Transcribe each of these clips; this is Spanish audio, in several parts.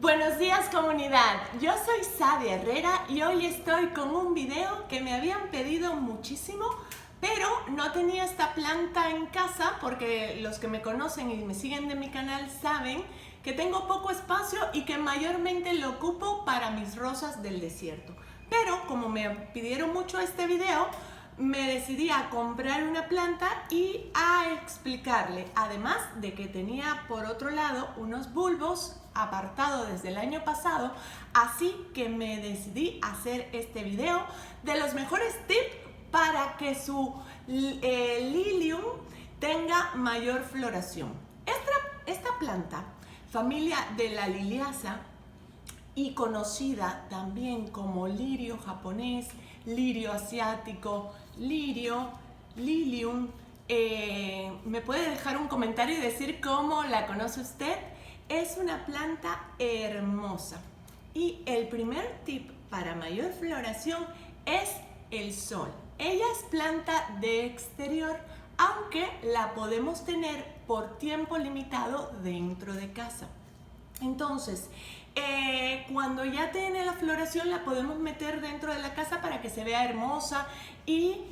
Buenos días, comunidad, yo soy Sadia Herrera y hoy estoy con un video que me habían pedido muchísimo, pero no tenía esta planta en casa porque los que me conocen y me siguen de mi canal saben que tengo poco espacio y que mayormente lo ocupo para mis rosas del desierto. Pero como me pidieron mucho este video, me decidí a comprar una planta y a explicarle, además de que tenía por otro lado unos bulbos apartados desde el año pasado, así que me decidí a hacer este video de los mejores tips para que su lilium tenga mayor floración. Esta planta, familia de la liliaceae, y conocida también como lirio japonés, lirio asiático, lilium. ¿Me puede dejar un comentario y decir cómo la conoce usted? Es una planta hermosa. Y el primer tip para mayor floración es el sol. Ella es planta de exterior, aunque la podemos tener por tiempo limitado dentro de casa. Entonces, cuando ya tiene la floración la podemos meter dentro de la casa para que se vea hermosa y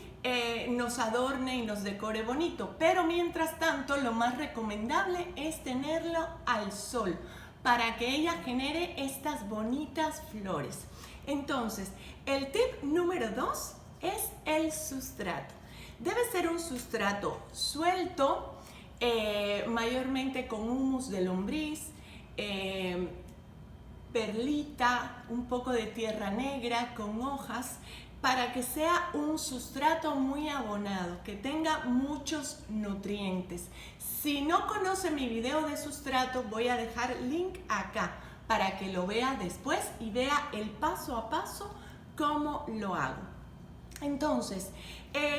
nos adorne y nos decore bonito. Pero mientras tanto, lo más recomendable es tenerlo al sol para que ella genere estas bonitas flores. Entonces, el tip número 2 es el sustrato. Debe ser un sustrato suelto, mayormente con humus de lombriz, perlita, un poco de tierra negra con hojas, para que sea un sustrato muy abonado, que tenga muchos nutrientes. Si no conoce mi video de sustrato, voy a dejar link acá para que lo vea después y vea el paso a paso cómo lo hago. Entonces,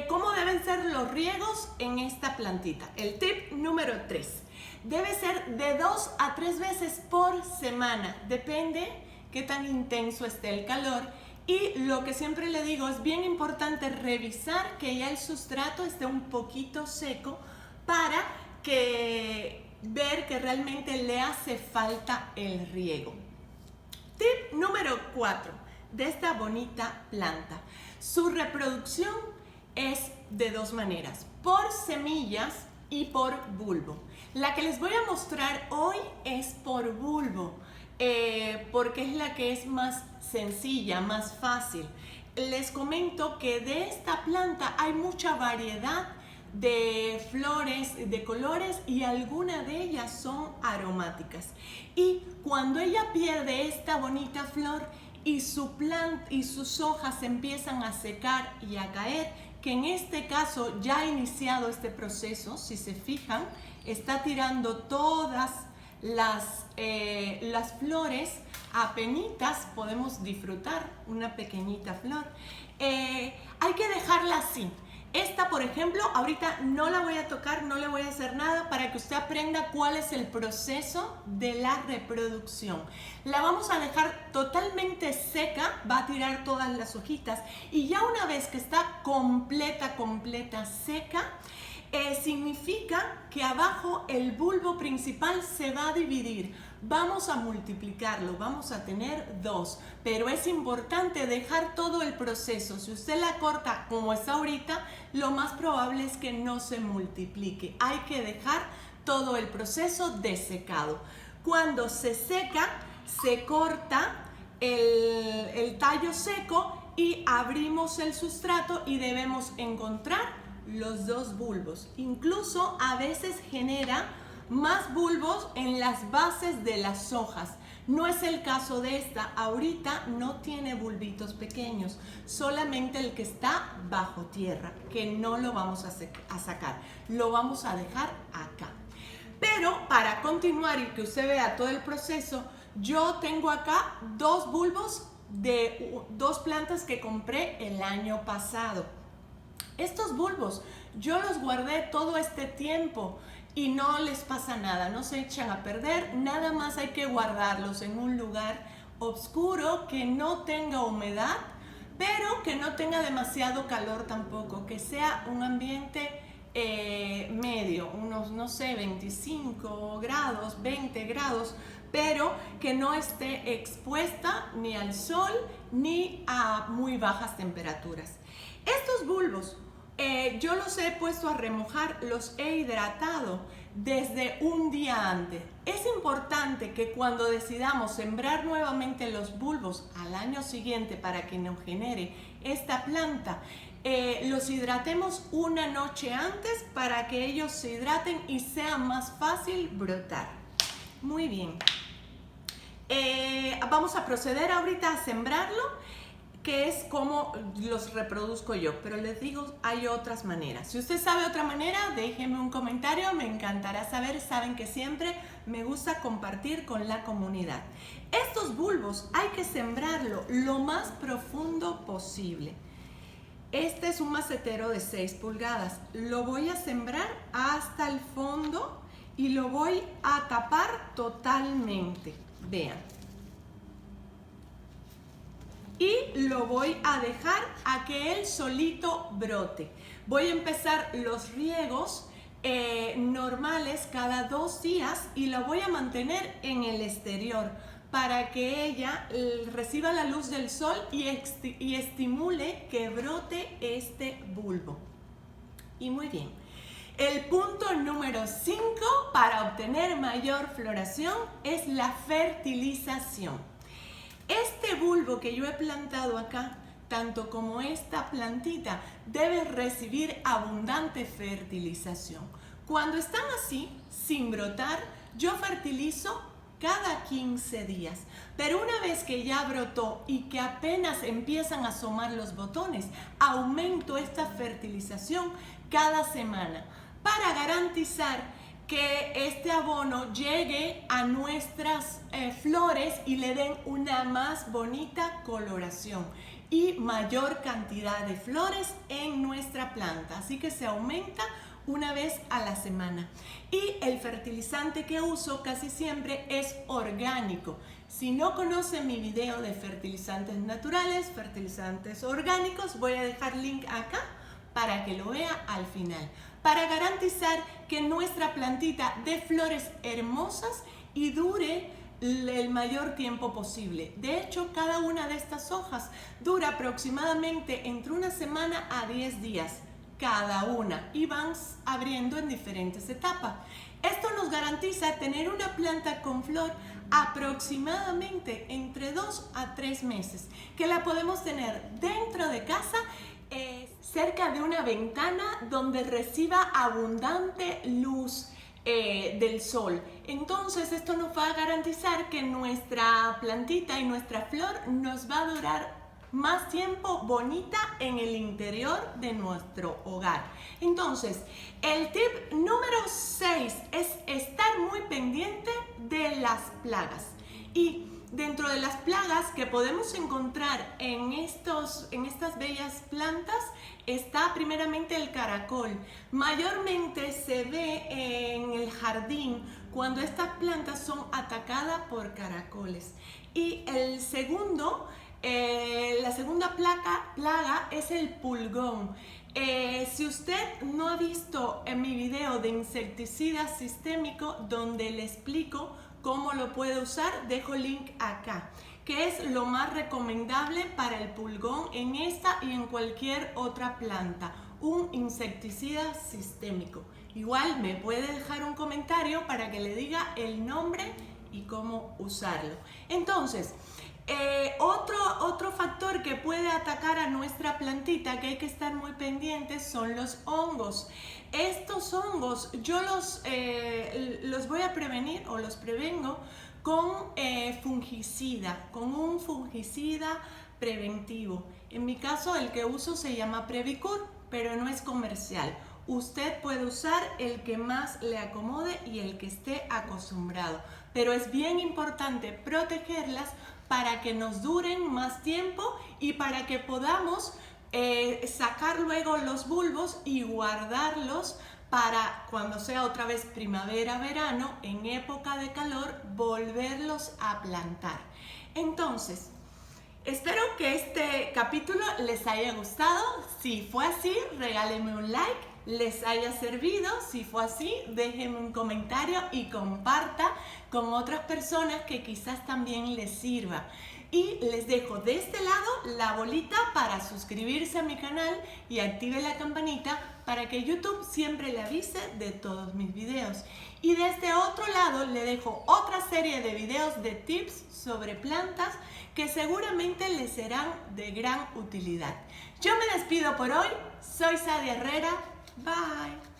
¿cómo deben ser los riegos en esta plantita? El tip número 3. Debe ser de 2 a 3 veces por semana. Depende qué tan intenso esté el calor. Y lo que siempre le digo, es bien importante revisar que ya el sustrato esté un poquito seco para ver que realmente le hace falta el riego. Tip número 4 de esta bonita planta. Su reproducción es de dos maneras, por semillas y por bulbo. La que les voy a mostrar hoy es por bulbo, porque es la que es más sencilla, más fácil. Les comento que de esta planta hay mucha variedad de flores, de colores, y algunas de ellas son aromáticas. Y cuando ella pierde esta bonita flor y sus hojas empiezan a secar y a caer, que en este caso ya ha iniciado este proceso, si se fijan, está tirando todas las flores, apenitas podemos disfrutar una pequeñita flor. Hay que dejarla así. Esta, por ejemplo, ahorita no la voy a tocar, no le voy a hacer nada, para que usted aprenda cuál es el proceso de la reproducción. La vamos a dejar totalmente seca, va a tirar todas las hojitas, y ya una vez que está completa seca, significa que abajo el bulbo principal se va a dividir. Vamos a multiplicarlo, vamos a tener 2, pero es importante dejar todo el proceso. Si usted la corta como está ahorita, lo más probable es que no se multiplique. Hay que dejar todo el proceso de secado. Cuando se seca, se corta el tallo seco y abrimos el sustrato y debemos encontrar los dos bulbos. Incluso a veces genera más bulbos en las bases de las hojas. No es el caso de esta. Ahorita no tiene bulbitos pequeños, solamente el que está bajo tierra, que no lo vamos a sacar, lo vamos a dejar acá. Pero para continuar y que usted vea todo el proceso, yo tengo acá dos bulbos de dos plantas que compré el año pasado. Estos bulbos yo los guardé todo este tiempo y no les pasa nada, no se echan a perder, nada más hay que guardarlos en un lugar oscuro, que no tenga humedad, pero que no tenga demasiado calor tampoco, que sea un ambiente medio, unos, no sé, 25 grados, 20 grados, pero que no esté expuesta ni al sol ni a muy bajas temperaturas. Estos bulbos yo los he puesto a remojar, los he hidratado desde un día antes. Es importante que cuando decidamos sembrar nuevamente los bulbos al año siguiente para que nos genere esta planta, los hidratemos una noche antes para que ellos se hidraten y sea más fácil brotar. Muy bien. Vamos a proceder ahorita a sembrarlo, que es como los reproduzco yo, pero les digo, hay otras maneras. Si usted sabe otra manera, déjenme un comentario, me encantará saber. Saben que siempre me gusta compartir con la comunidad. Estos bulbos hay que sembrarlo lo más profundo posible. Este es un macetero de 6 pulgadas. Lo voy a sembrar hasta el fondo y lo voy a tapar totalmente. Vean. Y lo voy a dejar a que él solito brote. Voy a empezar los riegos normales cada 2 días y lo voy a mantener en el exterior para que ella reciba la luz del sol y estimule que brote este bulbo. Y muy bien. El punto número 5 para obtener mayor floración es la fertilización. Este bulbo que yo he plantado acá, tanto como esta plantita, debe recibir abundante fertilización. Cuando están así, sin brotar, yo fertilizo cada 15 días. Pero una vez que ya brotó y que apenas empiezan a asomar los botones, aumento esta fertilización cada semana para garantizar que este abono llegue a nuestras flores y le den una más bonita coloración y mayor cantidad de flores en nuestra planta. Así que se aumenta una vez a la semana. Y el fertilizante que uso casi siempre es orgánico. Si no conocen mi video de fertilizantes naturales, fertilizantes orgánicos, voy a dejar link acá para que lo vea al final, para garantizar que nuestra plantita dé flores hermosas y dure el mayor tiempo posible. De hecho, cada una de estas hojas dura aproximadamente entre una semana a 10 días cada una y van abriendo en diferentes etapas. Esto nos garantiza tener una planta con flor aproximadamente entre 2 a 3 meses, que la podemos tener dentro de casa, cerca de una ventana donde reciba abundante luz del sol. Entonces esto nos va a garantizar que nuestra plantita y nuestra flor nos va a durar más tiempo bonita en el interior de nuestro hogar. Entonces, el tip número 6 es estar muy pendiente de las plagas. Y dentro de las plagas que podemos encontrar en estas bellas plantas está primeramente el caracol. Mayormente se ve en el jardín cuando estas plantas son atacadas por caracoles. Y la segunda plaga es el pulgón. Si usted no ha visto en mi video de insecticida sistémico donde le explico cómo lo puede usar, dejo link acá, que es lo más recomendable para el pulgón en esta y en cualquier otra planta, un insecticida sistémico. Igual me puede dejar un comentario para que le diga el nombre y cómo usarlo. Entonces, otro factor que puede atacar a nuestra plantita que hay que estar muy pendientes son los hongos. Estos hongos yo los voy a prevenir o los prevengo con fungicida, con un fungicida preventivo. En mi caso el que uso se llama Previcur, pero no es comercial. Usted puede usar el que más le acomode y el que esté acostumbrado, pero es bien importante protegerlas para que nos duren más tiempo y para que podamos sacar luego los bulbos y guardarlos para cuando sea otra vez primavera, verano, en época de calor, volverlos a plantar. Entonces, espero que este capítulo les haya gustado. Si fue así, regálenme un like, les haya servido. Si fue así, déjenme un comentario y comparta con otras personas que quizás también les sirva. Y les dejo de este lado la bolita para suscribirse a mi canal y active la campanita para que YouTube siempre le avise de todos mis videos. Y de este otro lado le dejo otra serie de videos de tips sobre plantas que seguramente les serán de gran utilidad. Yo me despido por hoy. Soy Sadia Herrera. Bye.